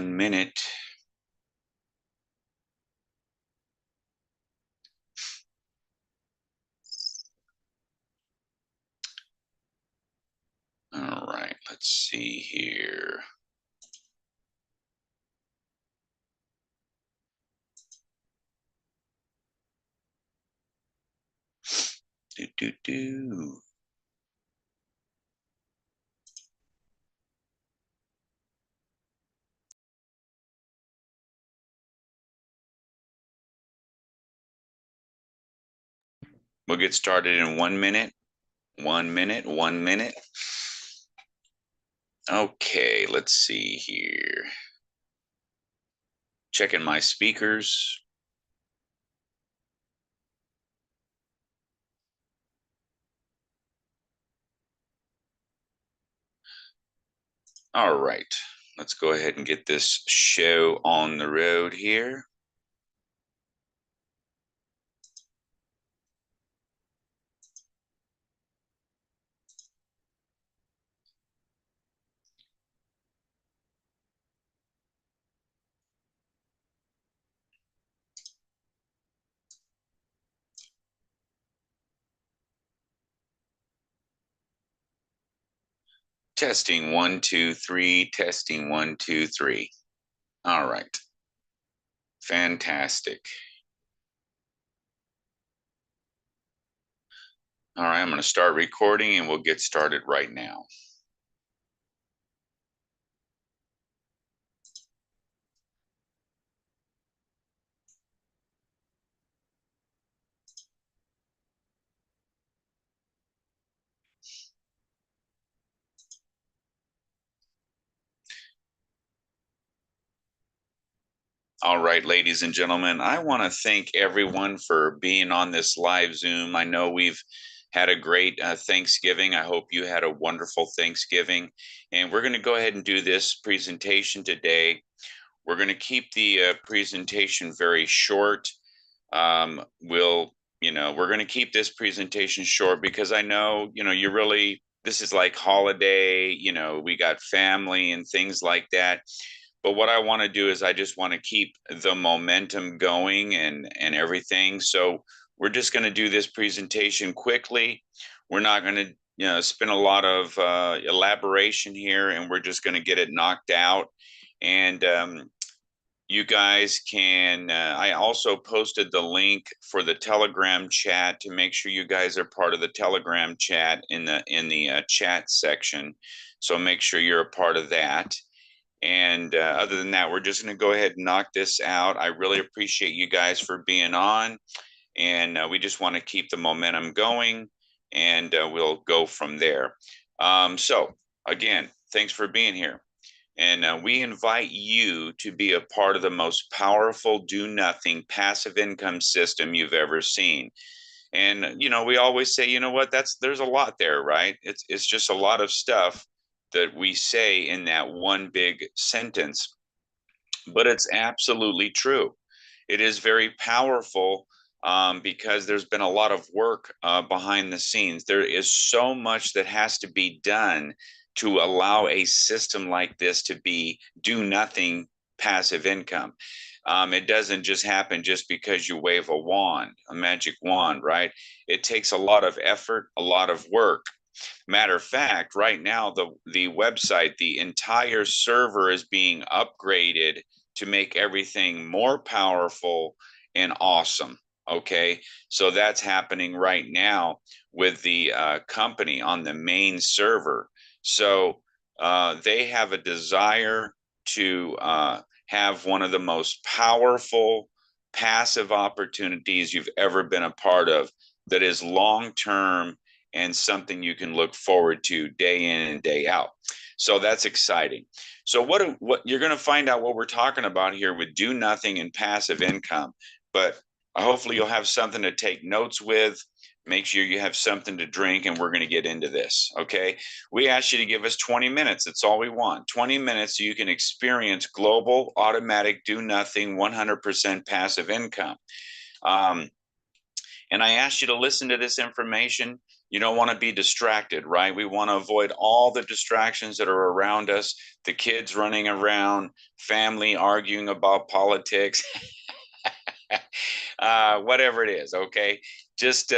1 minute. All right, let's see here. Do. We'll get started in 1 minute. 1 minute, 1 minute. Okay, let's see here. Checking my speakers. All right, let's go ahead and get this show on the road here. Testing 1, 2, 3. Testing 1, 2, 3. All right. Fantastic. All right, I'm going to start recording and we'll get started right now. All right, ladies and gentlemen, I want to thank everyone for being on this live Zoom. I know we've had a great Thanksgiving. I hope you had a wonderful Thanksgiving. And we're going to go ahead and do this presentation today. We're going to keep the presentation very short. We're going to keep this presentation short because I know, this is like holiday, we got family and things like that. But what I want to do is I just want to keep the momentum going and everything. So we're just going to do this presentation quickly. We're not going to spend a lot of elaboration here, and we're just going to get it knocked out. And you guys can. I also posted the link for the Telegram chat to make sure you guys are part of the Telegram chat in the chat section. So make sure you're a part of that. And other than that, we're just going to go ahead and knock this out. I really appreciate you guys for being on. And we just want to keep the momentum going. And we'll go from there. So, again, thanks for being here. And we invite you to be a part of the most powerful do-nothing passive income system you've ever seen. And we always say, there's a lot there, right? It's just a lot of stuff that we say in that one big sentence, but it's absolutely true. It is very powerful because there's been a lot of work behind the scenes. There is so much that has to be done to allow a system like this to be do nothing passive income. It doesn't just happen just because you wave a wand, a magic wand, right? It takes a lot of effort, a lot of work. Matter of fact, right now, the website, the entire server is being upgraded to make everything more powerful and awesome. Okay, so that's happening right now with the company on the main server. So they have a desire to have one of the most powerful passive opportunities you've ever been a part of that is long term and something you can look forward to day in and day out. So that's exciting. So what you're going to find out what we're talking about here with do nothing and passive income, but hopefully you'll have something to take notes with. Make sure you have something to drink, and we're going to get into this. Okay. We ask you to give us 20 minutes. That's all we want. 20 minutes so you can experience global, automatic, do nothing, 100% passive income. And I asked you to listen to this information You don't want to be distracted, right? We want to avoid all the distractions that are around us, the kids running around, family arguing about politics, whatever it is. Okay, just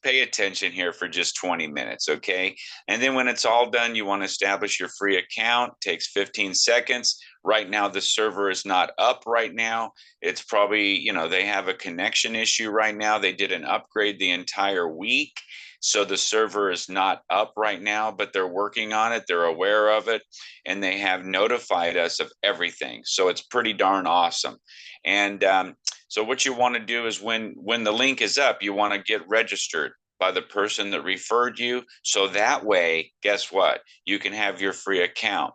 pay attention here for just 20 minutes. Okay, and then when it's all done, you want to establish your free account. It takes 15 seconds. Right now the server is not up right now. It's probably, they have a connection issue right now. They did an upgrade the entire week, so the server is not up right now, but they're working on it. They're aware of it, and they have notified us of everything, so it's pretty darn awesome. And so what you want to do is when the link is up, you want to get registered by the person that referred you. So that way, guess what? You can have your free account.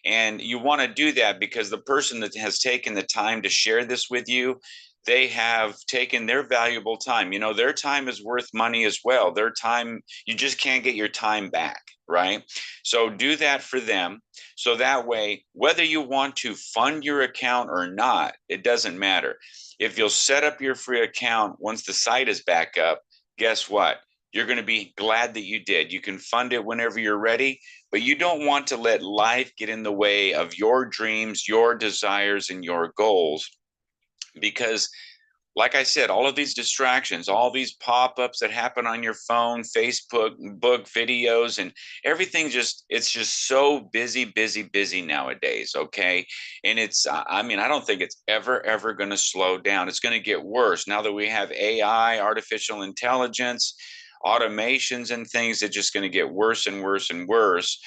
And you want to do that because the person that has taken the time to share this with you, they have taken their valuable time. Their time is worth money as well. Their time, you just can't get your time back, right? So do that for them. So that way, whether you want to fund your account or not, it doesn't matter. If you'll set up your free account once the site is back up, guess what? You're going to be glad that you did. You can fund it whenever you're ready, but you don't want to let life get in the way of your dreams, your desires, and your goals. Because, like I said, all of these distractions, all these pop-ups that happen on your phone, Facebook, book videos, and everything it's just so busy, busy, busy nowadays. Okay. And I don't think it's ever going to slow down. It's going to get worse now that we have AI, artificial intelligence, automations and things. It's just going to get worse and worse and worse.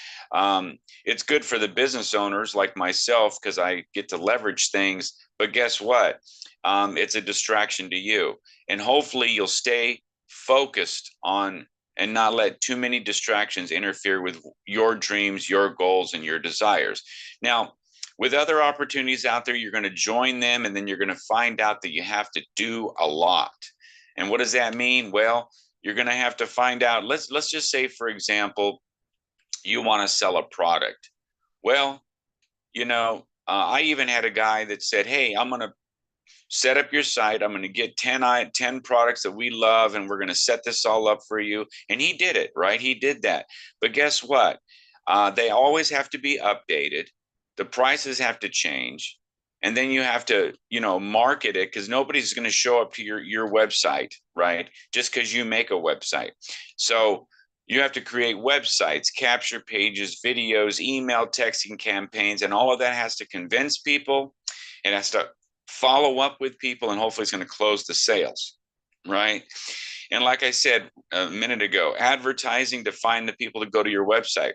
It's good for the business owners like myself because I get to leverage things. But guess what? It's a distraction to you. And hopefully you'll stay focused on and not let too many distractions interfere with your dreams, your goals, and your desires. Now, with other opportunities out there, you're going to join them, and then you're going to find out that you have to do a lot. And what does that mean? Well, you're going to have to find out. Let's just say, for example, you want to sell a product. Well, I even had a guy that said, "Hey, I'm going to set up your site. I'm going to get 10 products that we love, and we're going to set this all up for you." And he did it, right? He did that. But guess what? They always have to be updated. The prices have to change. And then you have to, market it because nobody's going to show up to your website, right? Just because you make a website. So you have to create websites, capture pages, videos, email, texting campaigns, and all of that has to convince people. It has to follow up with people, and hopefully it's going to close the sales, right? And like I said a minute ago, advertising to find the people to go to your website.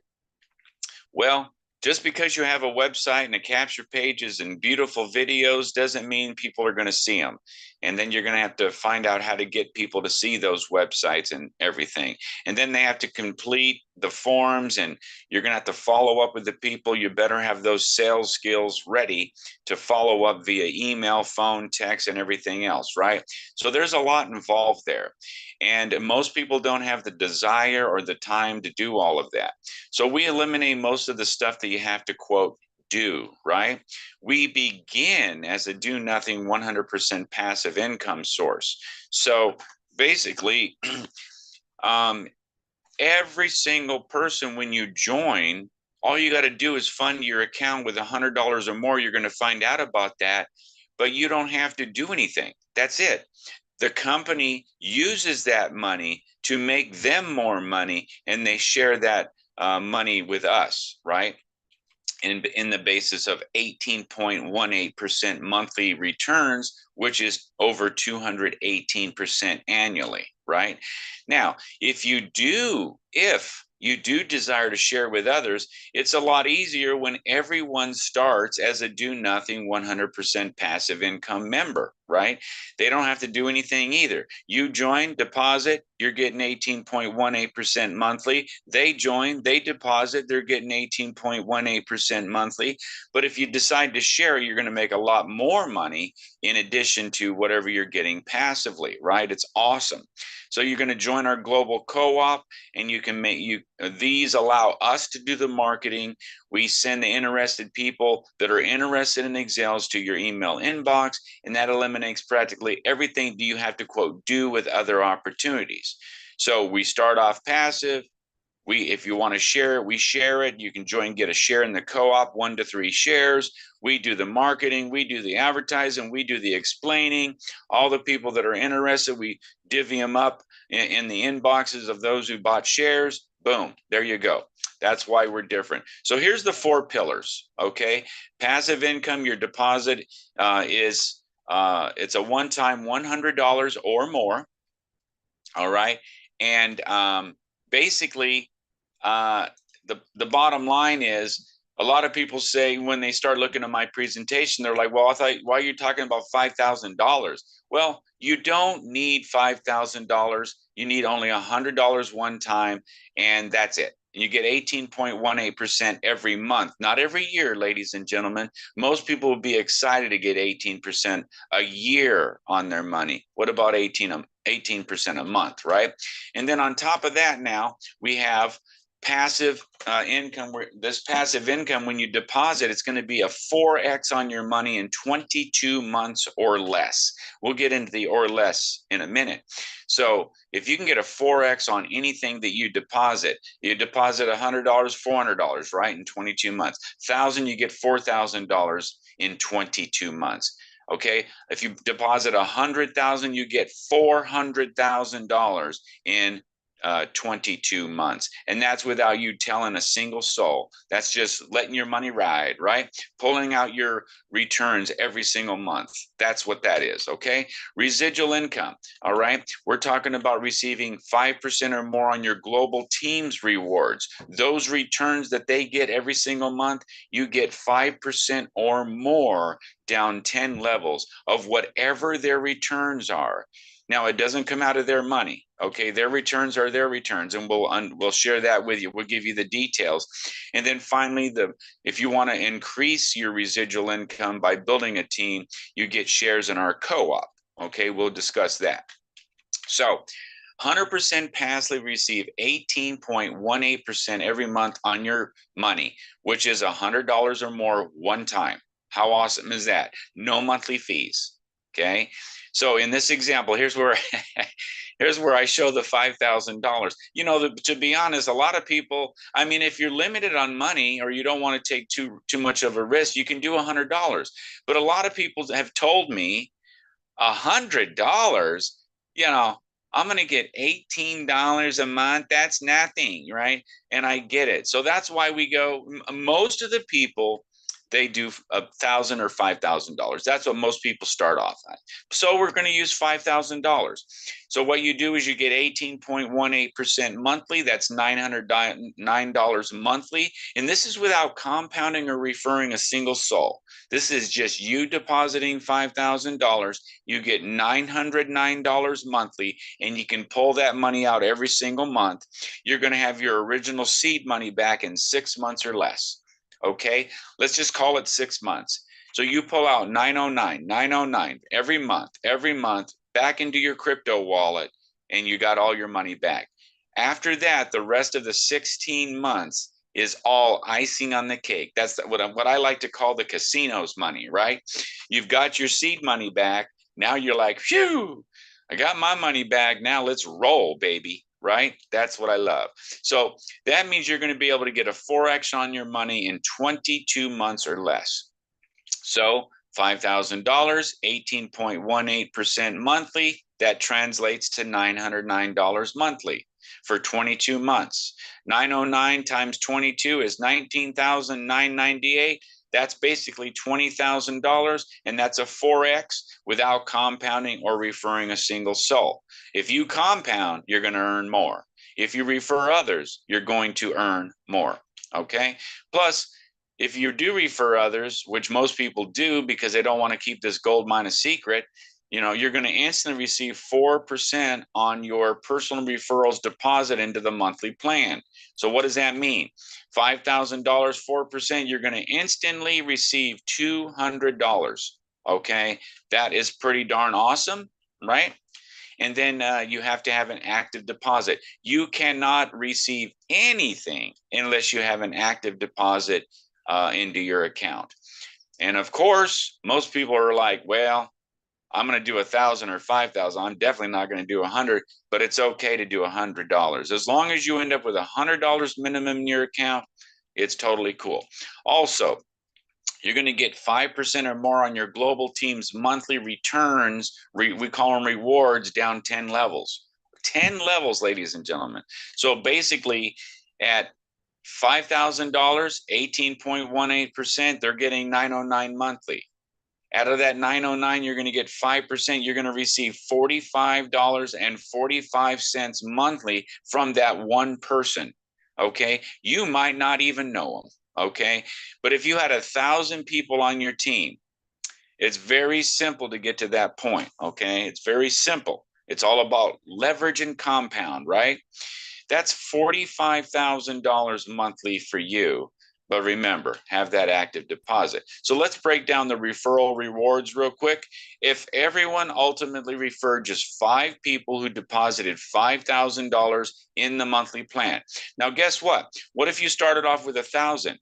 Well, just because you have a website and a capture pages and beautiful videos doesn't mean people are going to see them. And then you're going to have to find out how to get people to see those websites and everything. And then they have to complete the forms, and you're going to have to follow up with the people. You better have those sales skills ready to follow up via email, phone, text, and everything else, right? So there's a lot involved there. And most people don't have the desire or the time to do all of that. So we eliminate most of the stuff that you have to, quote, do, right? We begin as a do nothing 100% passive income source. So basically, every single person, when you join, all you got to do is fund your account with $100 or more. You're going to find out about that, but you don't have to do anything. That's it. The company uses that money to make them more money, and they share that money with us, right? In the basis of 18.18% monthly returns, which is over 218% annually, right? Now, if you do desire to share with others, it's a lot easier when everyone starts as a do nothing 100% passive income member, right? They don't have to do anything either. You join, deposit, you're getting 18.18% monthly. They join, they deposit, they're getting 18.18% monthly. But if you decide to share, you're going to make a lot more money in addition to whatever you're getting passively, right? It's awesome. So you're going to join our global co-op, and you can these allow us to do the marketing. We send the interested people that are interested in Excels to your email inbox, and that eliminates practically everything you have to, quote, do with other opportunities. So we start off passive. If you want to share it, we share it. You can join, get a share in the co-op, 1 to 3 shares. We do the marketing, we do the advertising, we do the explaining. All the people that are interested, we divvy them up in the inboxes of those who bought shares. Boom, there you go. That's why we're different. So here's the 4 pillars. Okay, passive income. Your deposit is it's a one-time $100 or more. All right, and basically the bottom line is, a lot of people say when they start looking at my presentation, they're like, well, I thought, why are you talking about $5,000? Well, you don't need $5,000. You need only $100 one time, and that's it. You get 18.18% every month, not every year, ladies and gentlemen. Most people would be excited to get 18% a year on their money. What about 18% a month, right? And then on top of that, now we have passive income. This passive income, when you deposit, it's going to be a 4x on your money in 22 months or less. We'll get into the or less in a minute. So if you can get a 4x on anything that you deposit $100, $400, right, in 22 months. 1,000, you get $4,000 in 22 months. Okay, if you deposit 100,000, you get $400,000 in 22 months. And that's without you telling a single soul. That's just letting your money ride, right? Pulling out your returns every single month. That's what that is, okay? Residual income, all right? We're talking about receiving 5% or more on your global teams rewards. Those returns that they get every single month, you get 5% or more down 10 levels of whatever their returns are. Now, it doesn't come out of their money. Okay, their returns are their returns, and we'll share that with you. We'll give you the details. And then finally, if you want to increase your residual income by building a team, you get shares in our co-op. Okay, we'll discuss that. So 100% passively receive 18.18% every month on your money, which is $100 or more one time. How awesome is that? No monthly fees. Okay, so in this example, here's where I show the $5,000. You know, to be honest, a lot of people, I mean, if you're limited on money or you don't want to take too much of a risk, you can do $100. But a lot of people have told me $100, you know, I'm going to get $18 a month. That's nothing, right? And I get it. So that's why we go, most of the people, they do $1,000 or $5,000. That's what most people start off at. So we're going to use $5,000. So what you do is you get 18.18% monthly. That's $909 monthly. And this is without compounding or referring a single soul. This is just you depositing $5,000. You get $909 monthly, and you can pull that money out every single month. You're going to have your original seed money back in 6 months or less. Okay, let's just call it 6 months. So you pull out 909 every month back into your crypto wallet, and you got all your money back. After that, the rest of the 16 months is all icing on the cake. That's what I like to call the casino's money, right? You've got your seed money back. Now you're like, phew, I got my money back. Now let's roll, baby. Right? That's what I love. So that means you're going to be able to get a 4x on your money in 22 months or less. So $5,000, 18.18% monthly. That translates to $909 monthly for 22 months. 909 times 22 is $19,998. That's basically $20,000, and that's a 4x without compounding or referring a single soul. If you compound, you're going to earn more. If you refer others, you're going to earn more. Okay? Plus, if you do refer others, which most people do because they don't want to keep this gold mine a secret, you know, you're going to instantly receive 4% on your personal referrals deposit into the monthly plan. So what does that mean? $5,000, 4%, you're going to instantly receive $200. Okay, that is pretty darn awesome, right? And then you have to have an active deposit. You cannot receive anything unless you have an active deposit into your account. And of course, most people are like, well, I'm going to do 1,000 or 5,000. I'm definitely not going to do 100, but it's okay to do $100. As long as you end up with $100 minimum in your account, it's totally cool. Also, you're going to get 5% or more on your global team's monthly returns. We call them rewards down 10 levels. 10 levels, ladies and gentlemen. So basically, at $5,000, 18.18%, they're getting 909 monthly. Out of that 909, you're going to get 5%. You're going to receive $45.45 monthly from that one person. Okay. You might not even know them. Okay. But if you had 1,000 people on your team, it's very simple to get to that point. Okay. It's very simple. It's all about leverage and compound, right? That's $45,000 monthly for you. But remember, have that active deposit. So let's break down the referral rewards real quick. If everyone ultimately referred just 5 people who deposited $5,000 in the monthly plan. Now, guess what? What if you started off with 1,000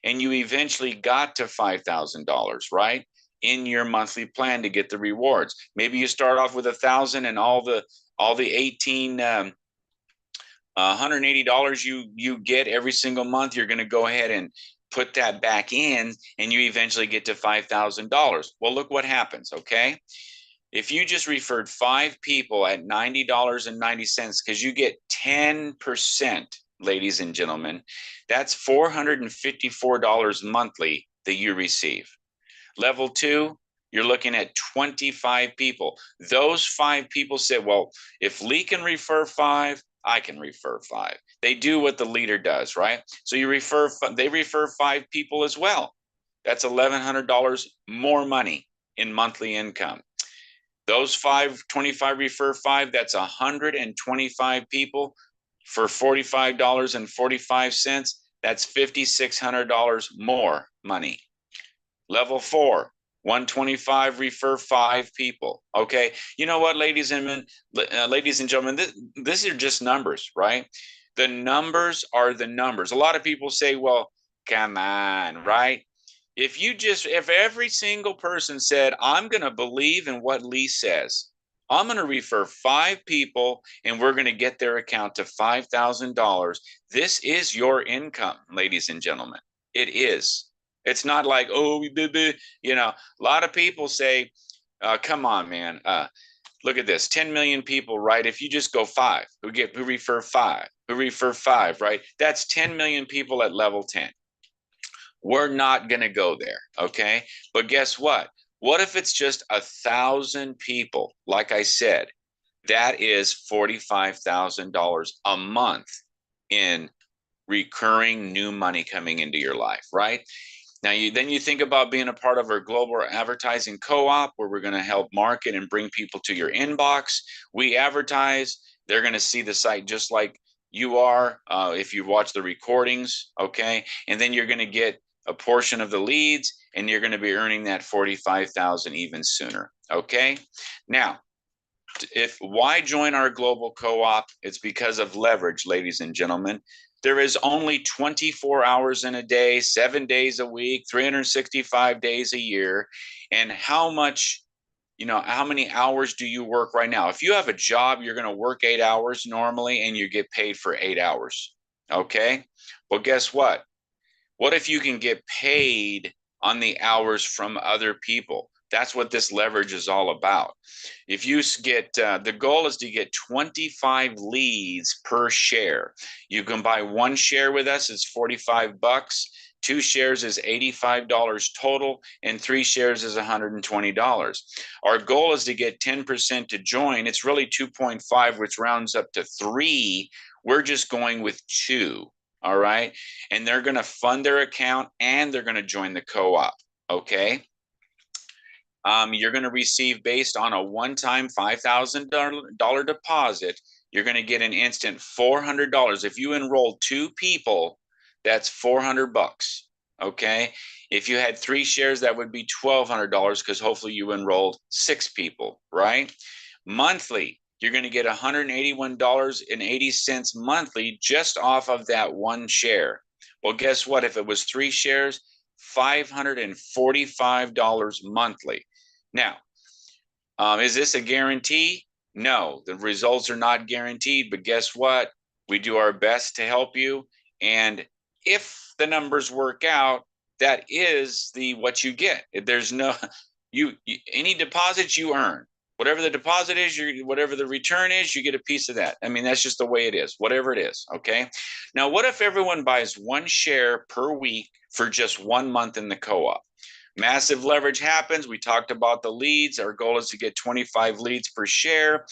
and you eventually got to $5,000, right? In your monthly plan to get the rewards. Maybe you start off with 1,000 and all the 18 $180 you get every single month, you're going to go ahead and put that back in, and you eventually get to $5,000. Well, look what happens, okay? If you just referred 5 people at $90.90, because you get 10%, ladies and gentlemen, that's $454 monthly that you receive. Level 2, you're looking at 25 people. Those 5 people said, well, if Lee can refer 5, I can refer 5. They do what the leader does, right? So they refer 5 people as well. That's $1,100 more money in monthly income. Those 25 refer 5, that's 125 people for $45.45. That's $5,600 more money. Level 4, 125 refer 5 people. Okay. You know what, ladies and gentlemen, this are just numbers, right? The numbers are the numbers. A lot of people say, well, come on, right? If every single person said, I'm going to believe in what Lee says, I'm going to refer 5 people and we're going to get their account to $5,000. This is your income, ladies and gentlemen. It is. It's not like, oh, a lot of people say, come on, man. Look at this, 10 million people, right? If you just go 5, who refer 5, right? That's 10 million people at level 10. We're not going to go there, okay? But guess what? What if it's just 1,000 people? Like I said, that is $45,000 a month in recurring new money coming into your life, right? Now, you think about being a part of our global advertising co-op, where we're going to help market and bring people to your inbox. We advertise. They're going to see the site just like you are if you watch the recordings, okay? And then you're going to get a portion of the leads, and you're going to be earning that 45,000 even sooner, okay? Now, why join our global co-op? It's because of leverage, ladies and gentlemen. There is only 24 hours in a day, 7 days a week, 365 days a year. And how many hours do you work right now? If you have a job, you're going to work 8 hours normally and you get paid for 8 hours. Okay. Well, guess what? What if you can get paid on the hours from other people? That's what this leverage is all about. If you get, the goal is to get 25 leads per share. You can buy 1 share with us, it's $45. 2 shares is $85 total, and 3 shares is $120. Our goal is to get 10% to join. It's really 2.5, which rounds up to 3. We're just going with 2. All right. And they're going to fund their account and they're going to join the co-op. Okay. You're going to receive, based on a one-time $5,000 deposit, you're going to get an instant $400. If you enroll 2 people, that's $400. Okay. If you had 3 shares, that would be $1,200, because hopefully you enrolled 6 people, right? Monthly, you're going to get $181.80 monthly just off of that 1 share. Well, guess what? If it was 3 shares, $545 monthly. Now, Is this a guarantee? No, the results are not guaranteed, but guess what? We do our best to help you. And if the numbers work out, that is the what you get. There's no any deposits you earn. Whatever the deposit is, whatever the return is, you get a piece of that. I mean, that's just the way it is, whatever it is. Okay. Now, what if everyone buys one share per week for just 1 month in the co-op? Massive leverage happens. We talked about the leads. Our goal is to get 25 leads per share.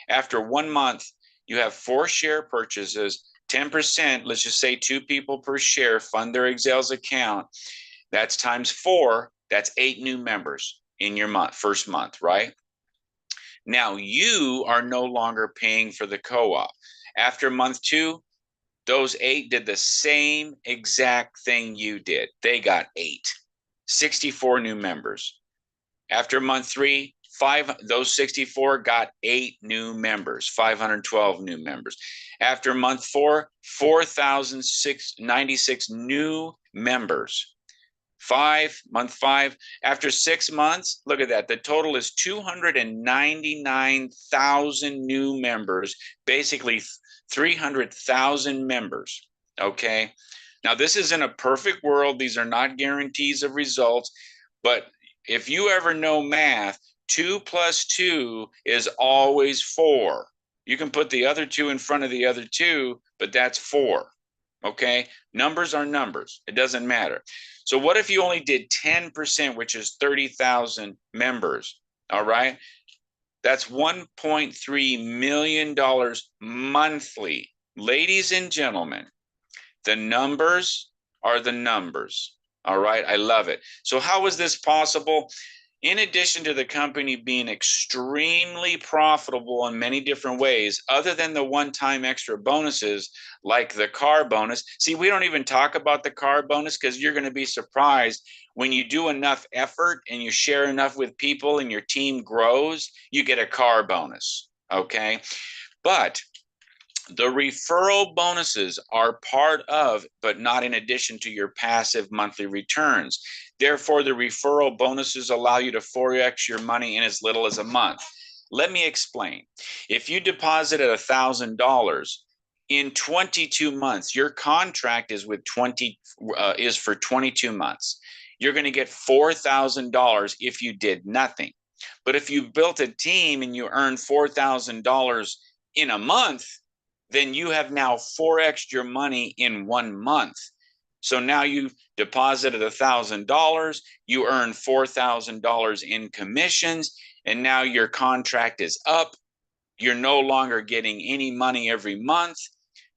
After 1 month, you have 4 share purchases, 10%. Let's just say 2 people per share fund their Excels account. That's times 4. That's 8 new members in your first month, right? Now you are no longer paying for the co-op. After month 2, those 8 did the same exact thing you did. They got 64 new members. After month 3, those 64 got 8 new members, 512 new members. After month 4, 4,096 new members. Month 5, after 6 months, look at that. The total is 299,000 new members, basically 300,000 members. Okay. Now, this isn't a perfect world. These are not guarantees of results. But if you ever know math, 2 plus 2 is always 4. You can put the other 2 in front of the other 2, but that's 4. Okay. Numbers are numbers. It doesn't matter. So what if you only did 10%, which is 30,000 members? All right. That's $1.3 million monthly. Ladies and gentlemen, the numbers are the numbers. All right. I love it. So how is this possible? In addition to the company being extremely profitable in many different ways, other than the one-time extra bonuses like the car bonus. See, we don't even talk about the car bonus because you're going to be surprised when you do enough effort and you share enough with people and your team grows, you get a car bonus. Okay. But the referral bonuses are part of, but not in addition to your passive monthly returns. Therefore, the referral bonuses allow you to Forex your money in as little as a month. Let me explain. If you deposited $1,000 in 22 months, your contract is with is for 22 months. You're going to get $4,000 if you did nothing. But if you built a team and you earned $4,000 in a month, then you have now Forexed your money in 1 month. So now you've deposited $1,000, you earn $4,000 in commissions, and now your contract is up. You're no longer getting any money every month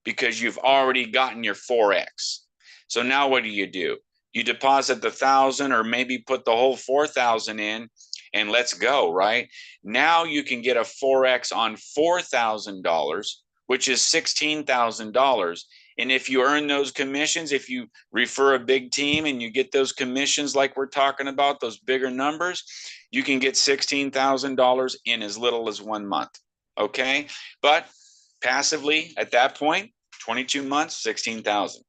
because you've already gotten your Forex. So now what do? You deposit the 1,000 or maybe put the whole 4,000 in and let's go, right? Now you can get a Forex on $4,000, which is $16,000. And if you earn those commissions, if you refer a big team and you get those commissions like we're talking about, those bigger numbers, you can get $16,000 in as little as 1 month. Okay. But passively at that point, 22 months, 16,000.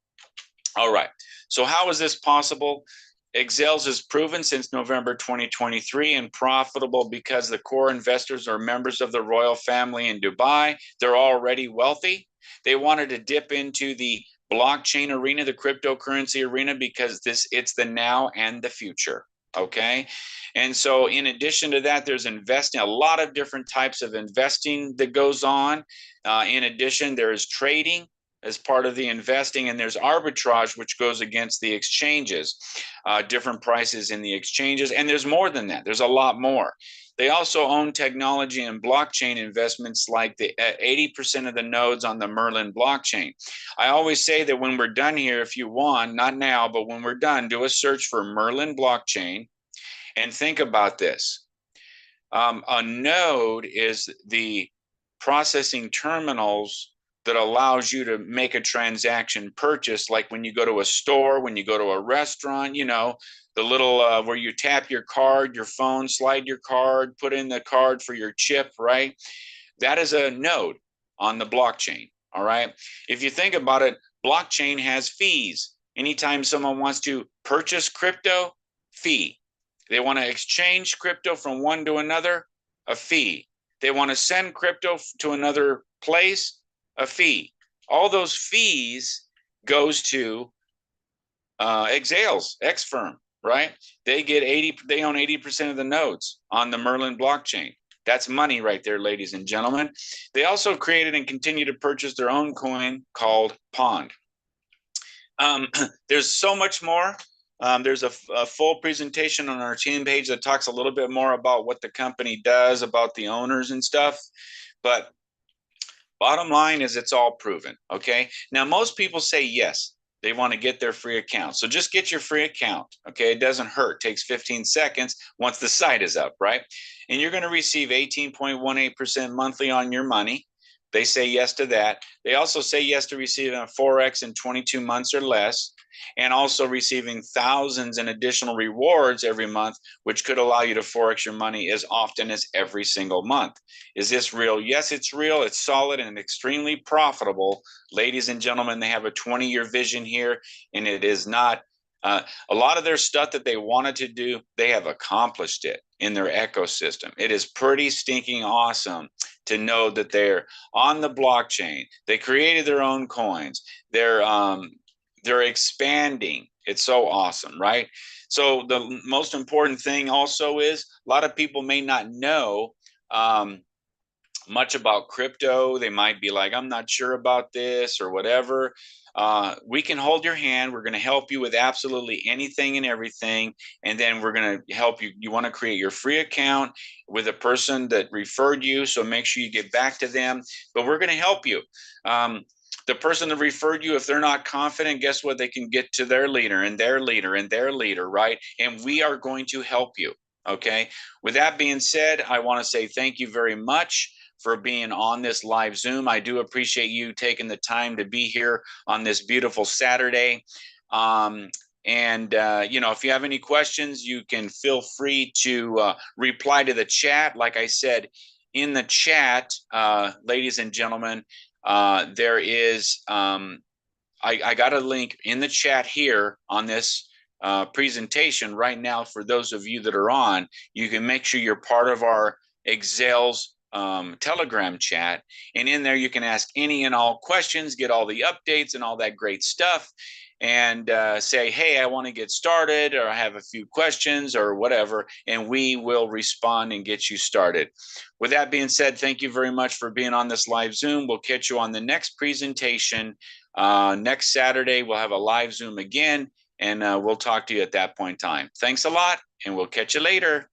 All right. So how is this possible? Excels is proven since November 2023 and profitable because the core investors are members of the royal family in Dubai. They're already wealthy. They wanted to dip into the blockchain arena, the cryptocurrency arena, because it's the now and the future. Okay. And so in addition to that, there's investing, a lot of different types of investing that goes on. In addition, there is trading as part of the investing, and there's arbitrage, which goes against the exchanges, different prices in the exchanges. And there's more than that. There's a lot more. They also own technology and blockchain investments like the 80% of the nodes on the Merlin blockchain. I always say that when we're done here, if you want, not now, but when we're done, do a search for Merlin blockchain and think about this. A node is the processing terminals that allows you to make a transaction purchase, like when you go to a store, when you go to a restaurant, you know, the little where you tap your card, your phone, slide your card, put in the card for your chip, right? That is a node on the blockchain. All right. If you think about it, blockchain has fees. Anytime someone wants to purchase crypto, fee. They want to exchange crypto from one to another, a fee. They want to send crypto to another place, a fee. All those fees goes to Exales, Xfirm, right? They get 80, they own 80% of the nodes on the Merlin blockchain. That's money right there, ladies and gentlemen. They also created and continue to purchase their own coin called Pond. There's so much more. There's a full presentation on our team page that talks a little bit more about what the company does, about the owners and stuff. But bottom line is it's all proven. Okay. Now, most people say yes, they want to get their free account. So just get your free account. Okay. It doesn't hurt. It takes 15 seconds once the site is up, right? And you're going to receive 18.18% monthly on your money. They say yes to that. They also say yes to receiving a Forex in 22 months or less, and also receiving thousands in additional rewards every month, which could allow you to Forex your money as often as every single month. Is this real? Yes, it's real. It's solid and extremely profitable. Ladies and gentlemen, they have a 20-year vision here, and it is not a lot of their stuff that they wanted to do, they have accomplished it in their ecosystem. It is pretty stinking awesome to know that they're on the blockchain. They created their own coins. They're expanding. It's so awesome, right? So the most important thing also is a lot of people may not know much about crypto. They might be like, I'm not sure about this or whatever. We can hold your hand. We're going to help you with absolutely anything and everything. And then we're going to help you. You want to create your free account with a person that referred you. So make sure you get back to them. But we're going to help you. The person that referred you, if they're not confident, guess what? They can get to their leader and their leader and their leader, right? And we are going to help you. Okay. With that being said, I want to say thank you very much for being on this live Zoom. I do appreciate you taking the time to be here on this beautiful Saturday. If you have any questions, you can feel free to reply to the chat. Like I said, in the chat, ladies and gentlemen, there is, I got a link in the chat here on this presentation right now. For those of you that are on, you can make sure you're part of our Exales Telegram chat, and in there you can ask any and all questions, get all the updates and all that great stuff, and say, hey, I want to get started, or I have a few questions or whatever, and we will respond and get you started. With that being said, thank you very much for being on this live Zoom. We'll catch you on the next presentation. Next Saturday we'll have a live Zoom again, and we'll talk to you at that point in time. Thanks a lot, and we'll catch you later.